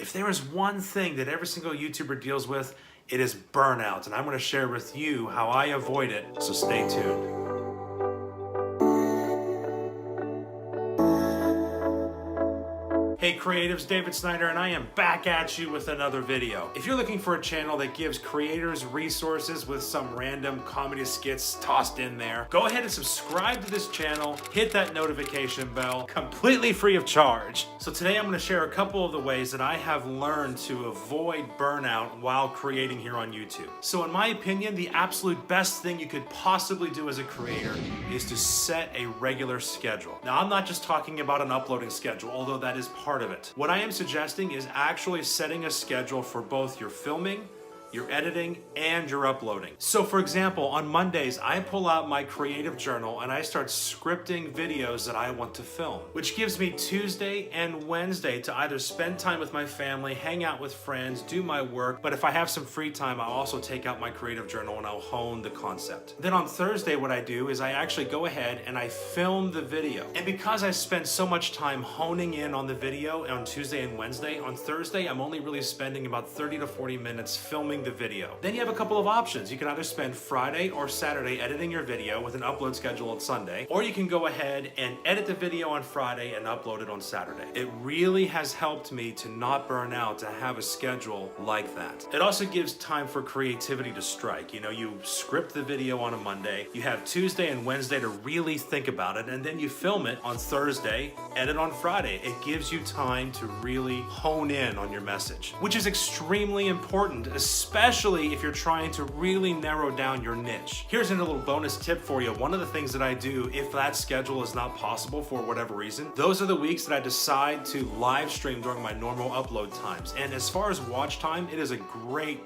If there is one thing that every single YouTuber deals with, it is burnout, and I'm going to share with you how I avoid it, so stay tuned. Hey creatives, David Snyder, and I am back at you with another video. If you're looking for a channel that gives creators resources with some random comedy skits tossed in there, go ahead and subscribe to this channel, hit that notification bell, completely free of charge. So today I'm going to share a couple of the ways that I have learned to avoid burnout while creating here on YouTube. So in my opinion, the absolute best thing you could possibly do as a creator is to set a regular schedule. Now I'm not just talking about an uploading schedule, although that is part of it. What I am suggesting is actually setting a schedule for both your filming, your editing, and your uploading. So for example, on Mondays, I pull out my creative journal and I start scripting videos that I want to film, which gives me Tuesday and Wednesday to either spend time with my family, hang out with friends, do my work, but if I have some free time, I'll also take out my creative journal and I'll hone the concept. Then on Thursday, what I do is I actually go ahead and I film the video. And because I spend so much time honing in on the video on Tuesday and Wednesday, on Thursday, I'm only really spending about 30 to 40 minutes filming the video. Then you have a couple of options. You can either spend Friday or Saturday editing your video with an upload schedule on Sunday, or you can go ahead and edit the video on Friday and upload it on Saturday. It really has helped me to not burn out, to have a schedule like that. It also gives time for creativity to strike. You know, you script the video on a Monday, you have Tuesday and Wednesday to really think about it, and then you film it on Thursday, edit on Friday. It gives you time to really hone in on your message, which is extremely important, especially if you're trying to really narrow down your niche. Here's a little bonus tip for you. One of the things that I do if that schedule is not possible for whatever reason, those are the weeks that I decide to live stream during my normal upload times. And as far as watch time, it is a great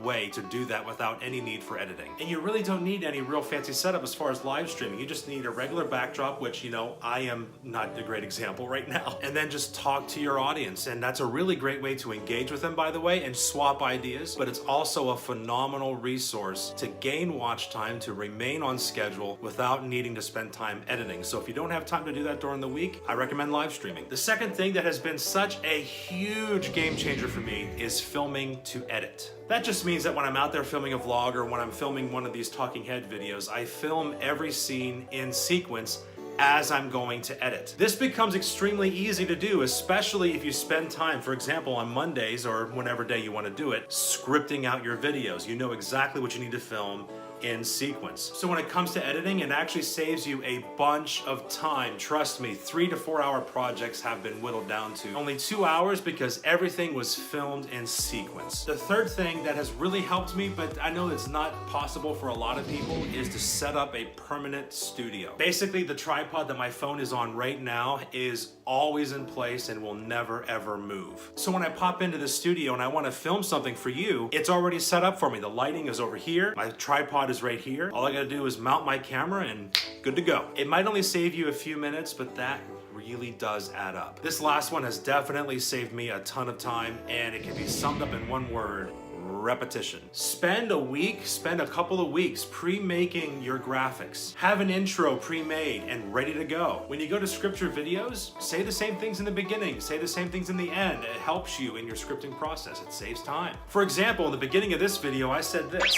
way to do that without any need for editing. And you really don't need any real fancy setup as far as live streaming. You just need a regular backdrop, which, you know, I am not a great example right now. And then just talk to your audience. And that's a really great way to engage with them, by the way, and swap ideas. But it's also a phenomenal resource to gain watch time, to remain on schedule without needing to spend time editing. So if you don't have time to do that during the week, I recommend live streaming. The second thing that has been such a huge game changer for me is filming to edit. That just means that when I'm out there filming a vlog or when I'm filming one of these talking head videos, I film every scene in sequence as I'm going to edit. This becomes extremely easy to do, especially if you spend time, for example, on Mondays or whenever day you want to do it, scripting out your videos. You know exactly what you need to film in sequence. So when it comes to editing, it actually saves you a bunch of time. Trust me, 3 to 4 hour projects have been whittled down to only 2 hours because everything was filmed in sequence. The third thing that has really helped me, but I know it's not possible for a lot of people, is to set up a permanent studio. Basically, the tripod that my phone is on right now is always in place and will never ever move. So when I pop into the studio and I want to film something for you, it's already set up for me. The lighting is over here, my tripod is right here. All I gotta do is mount my camera and good to go. It might only save you a few minutes, but that really does add up. This last one has definitely saved me a ton of time, and it can be summed up in one word: repetition. Spend a couple of weeks pre-making your graphics. Have an intro pre-made and ready to go. When you go to script your videos, say the same things in the beginning, say the same things in the end. It helps you in your scripting process. It saves time. For example, in the beginning of this video, I said this: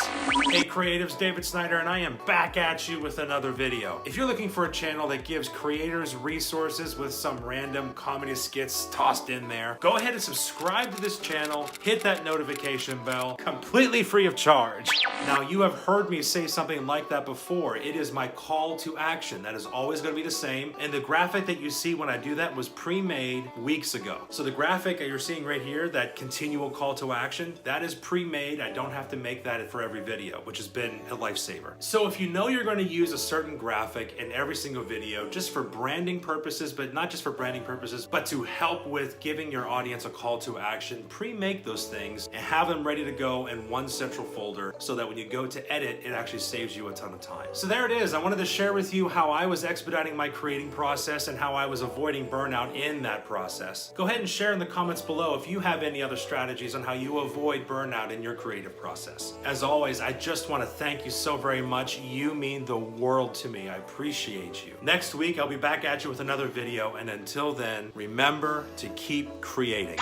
Hey creatives, David Snyder, and I am back at you with another video. If you're looking for a channel that gives creators resources with some random comedy skits tossed in there, go ahead and subscribe to this channel, hit that notification bell, completely free of charge. Now, you have heard me say something like that before. It is my call to action. That is always going to be the same. And the graphic that you see when I do that was pre-made weeks ago. So the graphic that you're seeing right here, that continual call to action, that is pre-made. I don't have to make that for every video, which has been a lifesaver. So if you know you're going to use a certain graphic in every single video, just for branding purposes, but not just for branding purposes, but to help with giving your audience a call to action, pre-make those things and have them ready to go in one central folder so that when you go to edit, it actually saves you a ton of time. So there it is. I wanted to share with you how I was expediting my creating process and how I was avoiding burnout in that process. Go ahead and share in the comments below if you have any other strategies on how you avoid burnout in your creative process. As always, I just want to thank you so very much. You mean the world to me. I appreciate you. Next week, I'll be back at you with another video, and until then, remember to keep creating.